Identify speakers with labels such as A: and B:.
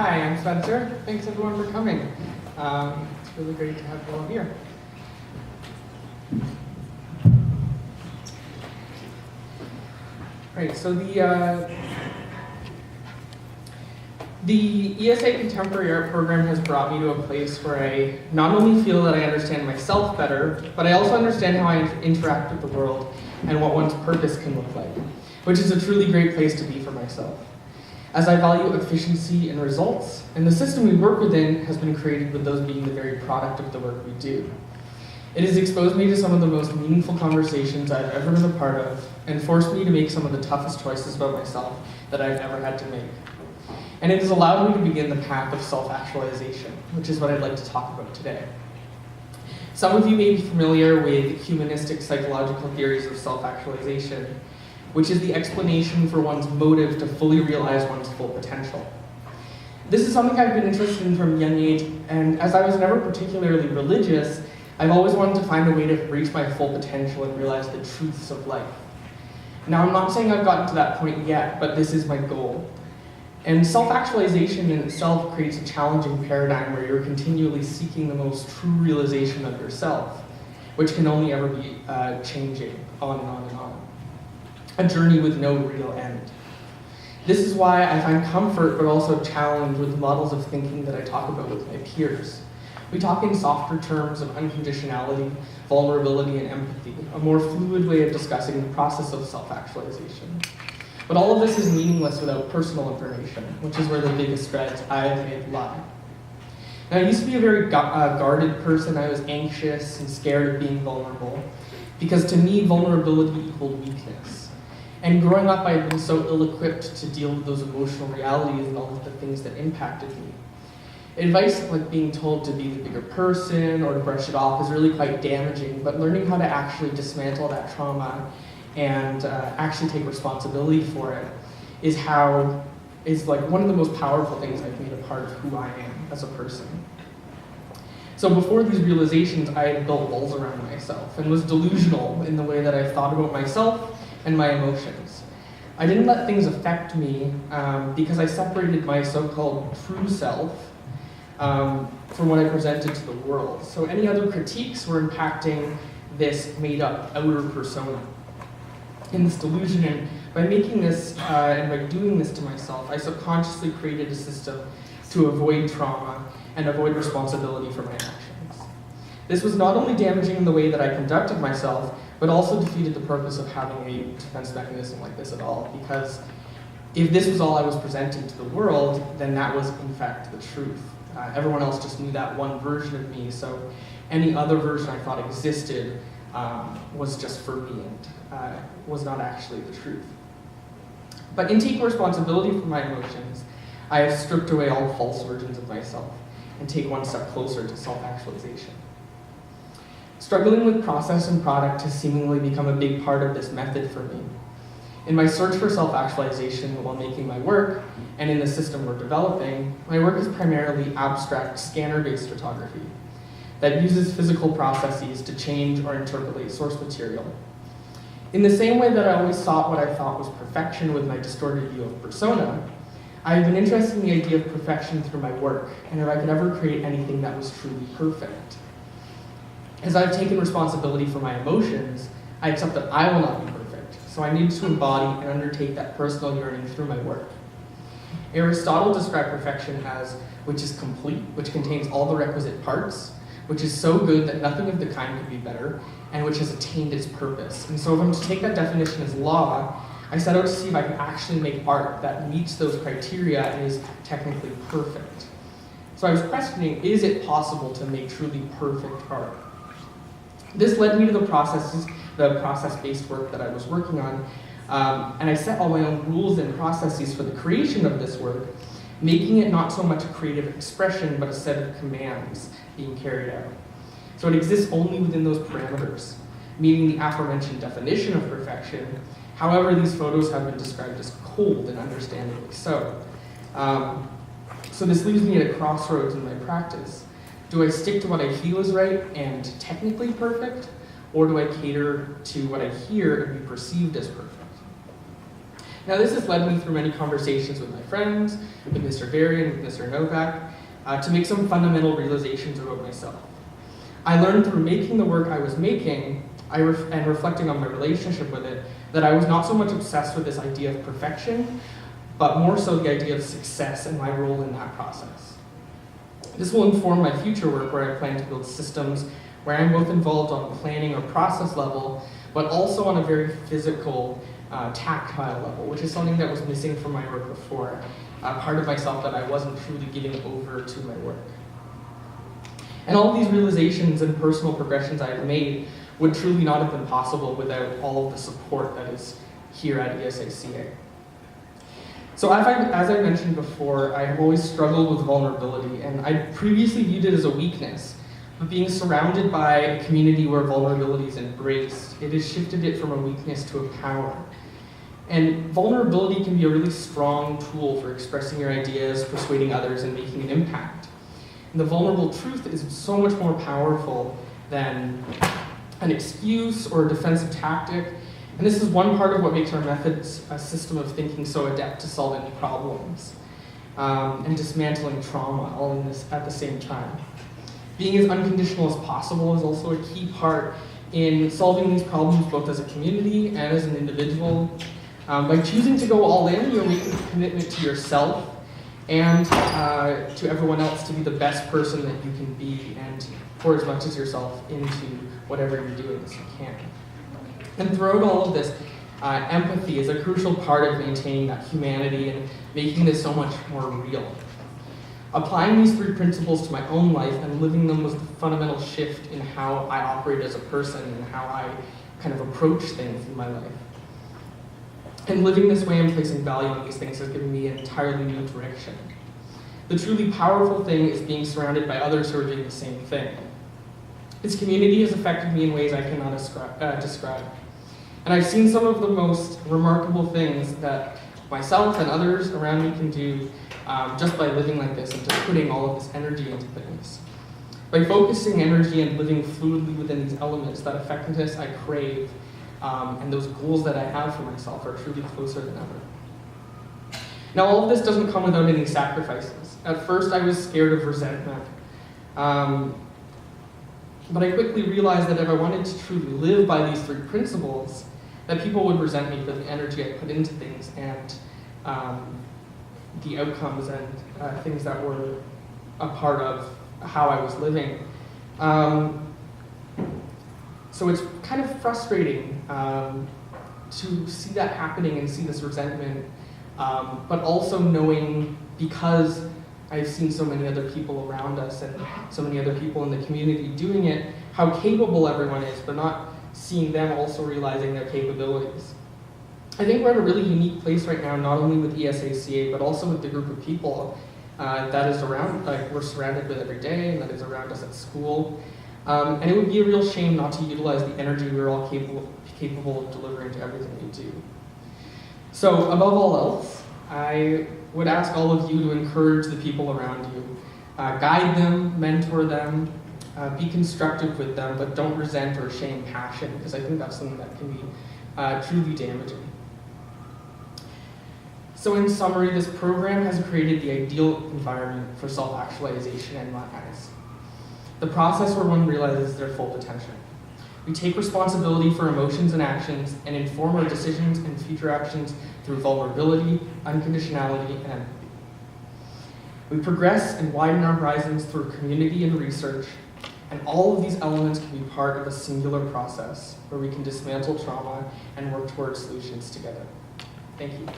A: Hi, I'm Spencer. Thanks everyone for coming. It's really great to have you all here. Right, so the ESA Contemporary Art program has brought me to a place where I not only feel that I understand myself better, but I also understand how I interact with the world and what one's purpose can look like, which is a truly great place to be for myself. As I value efficiency and results, and the system we work within has been created with those being the very product of the work we do. It has exposed me to some of the most meaningful conversations I've ever been a part of, and forced me to make some of the toughest choices about myself that I've ever had to make. And it has allowed me to begin the path of self-actualization, which is what I'd like to talk about today. Some of you may be familiar with humanistic psychological theories of self-actualization, which is the explanation for one's motive to fully realize one's full potential. This is something I've been interested in from a young age, and as I was never particularly religious, I've always wanted to find a way to reach my full potential and realize the truths of life. Now, I'm not saying I've gotten to that point yet, but this is my goal. And self-actualization in itself creates a challenging paradigm where you're continually seeking the most true realization of yourself, which can only ever be changing on and on and on. A journey with no real end. This is why I find comfort but also challenge with the models of thinking that I talk about with my peers. We talk in softer terms of unconditionality, vulnerability, and empathy, a more fluid way of discussing the process of self-actualization. But all of this is meaningless without personal information, which is where the biggest strides I have made lie. Now, I used to be a very guarded person. I was anxious and scared of being vulnerable, because to me, vulnerability equaled weakness. And growing up, I had been so ill-equipped to deal with those emotional realities and all of the things that impacted me. Advice like being told to be the bigger person or to brush it off is really quite damaging, but learning how to actually dismantle that trauma and actually take responsibility for it is like one of the most powerful things I've made a part of who I am as a person. So before these realizations, I had built walls around myself and was delusional in the way that I thought about myself and my emotions. I didn't let things affect me because I separated my so-called true self from what I presented to the world. So any other critiques were impacting this made-up outer persona. In this delusion, and by making this and by doing this to myself, I subconsciously created a system to avoid trauma and avoid responsibility for my actions. This was not only damaging in the way that I conducted myself, but also defeated the purpose of having a defense mechanism like this at all, because if this was all I was presenting to the world, then that was in fact the truth. Everyone else just knew that one version of me, so any other version I thought existed was just for me and was not actually the truth. But in taking responsibility for my emotions, I have stripped away all false versions of myself and take one step closer to self-actualization. Struggling with process and product has seemingly become a big part of this method for me. In my search for self-actualization while making my work, and in the system we're developing, my work is primarily abstract, scanner-based photography that uses physical processes to change or interpolate source material. In the same way that I always sought what I thought was perfection with my distorted view of persona, I have been interested in the idea of perfection through my work, and if I could ever create anything that was truly perfect. As I've taken responsibility for my emotions, I accept that I will not be perfect, so I need to embody and undertake that personal yearning through my work. Aristotle described perfection as which is complete, which contains all the requisite parts, which is so good that nothing of the kind could be better, and which has attained its purpose. And so if I'm to take that definition as law, I set out to see if I can actually make art that meets those criteria and is technically perfect. So I was questioning, is it possible to make truly perfect art? This led me to the process-based work that I was working on, and I set all my own rules and processes for the creation of this work, making it not so much a creative expression, but a set of commands being carried out. So it exists only within those parameters, meeting the aforementioned definition of perfection. However, these photos have been described as cold, and understandably so. So this leaves me at a crossroads in my practice. Do I stick to what I feel is right and technically perfect, or do I cater to what I hear and be perceived as perfect? Now this has led me through many conversations with my friends, with Mr. Varian, with Mr. Novak, to make some fundamental realizations about myself. I learned through making the work I was making and reflecting on my relationship with it, that I was not so much obsessed with this idea of perfection, but more so the idea of success and my role in that process. This will inform my future work where I plan to build systems where I'm both involved on a planning or process level, but also on a very physical, tactile level, which is something that was missing from my work before, part of myself that I wasn't truly giving over to my work. And all of these realizations and personal progressions I have made would truly not have been possible without all of the support that is here at ESACA. So as I mentioned before, I have always struggled with vulnerability, and I previously viewed it as a weakness. But being surrounded by a community where vulnerability is embraced, it has shifted it from a weakness to a power. And vulnerability can be a really strong tool for expressing your ideas, persuading others, and making an impact. And the vulnerable truth is so much more powerful than an excuse or a defensive tactic. And this is one part of what makes our methods a system of thinking so adept to solving problems and dismantling trauma all in this at the same time. Being as unconditional as possible is also a key part in solving these problems both as a community and as an individual. By choosing to go all in, you're making a commitment to yourself and to everyone else to be the best person that you can be and pour as much as yourself into whatever you're doing as you can. And throughout all of this, empathy is a crucial part of maintaining that humanity and making this so much more real. Applying these 3 principles to my own life and living them was the fundamental shift in how I operate as a person and how I kind of approach things in my life. And living this way and placing value on these things has given me an entirely new direction. The truly powerful thing is being surrounded by others who are doing the same thing. This community has affected me in ways I cannot describe. And I've seen some of the most remarkable things that myself and others around me can do just by living like this and just putting all of this energy into things. By focusing energy and living fluidly within these elements, that effectiveness I crave and those goals that I have for myself are truly closer than ever. Now, all of this doesn't come without any sacrifices. At first, I was scared of resentment. But I quickly realized that if I wanted to truly live by these 3 principles, that people would resent me for the energy I put into things and the outcomes and things that were a part of how I was living. So it's kind of frustrating to see that happening and see this resentment, but also knowing, because I've seen so many other people around us and so many other people in the community doing it, how capable everyone is, but not seeing them also realizing their capabilities. I think we're at a really unique place right now, not only with ESACA, but also with the group of people that is around, like we're surrounded with every day, and that is around us at school. And it would be a real shame not to utilize the energy we're all capable of delivering to everything we do. So above all else, I would ask all of you to encourage the people around you. Guide them, mentor them, be constructive with them, but don't resent or shame passion, because I think that's something that can be truly damaging. So in summary, this program has created the ideal environment for self-actualization in my eyes. The process where one realizes their full potential. We take responsibility for emotions and actions and inform our decisions and future actions through vulnerability, unconditionality, and empathy. We progress and widen our horizons through community and research, and all of these elements can be part of a singular process where we can dismantle trauma and work towards solutions together. Thank you.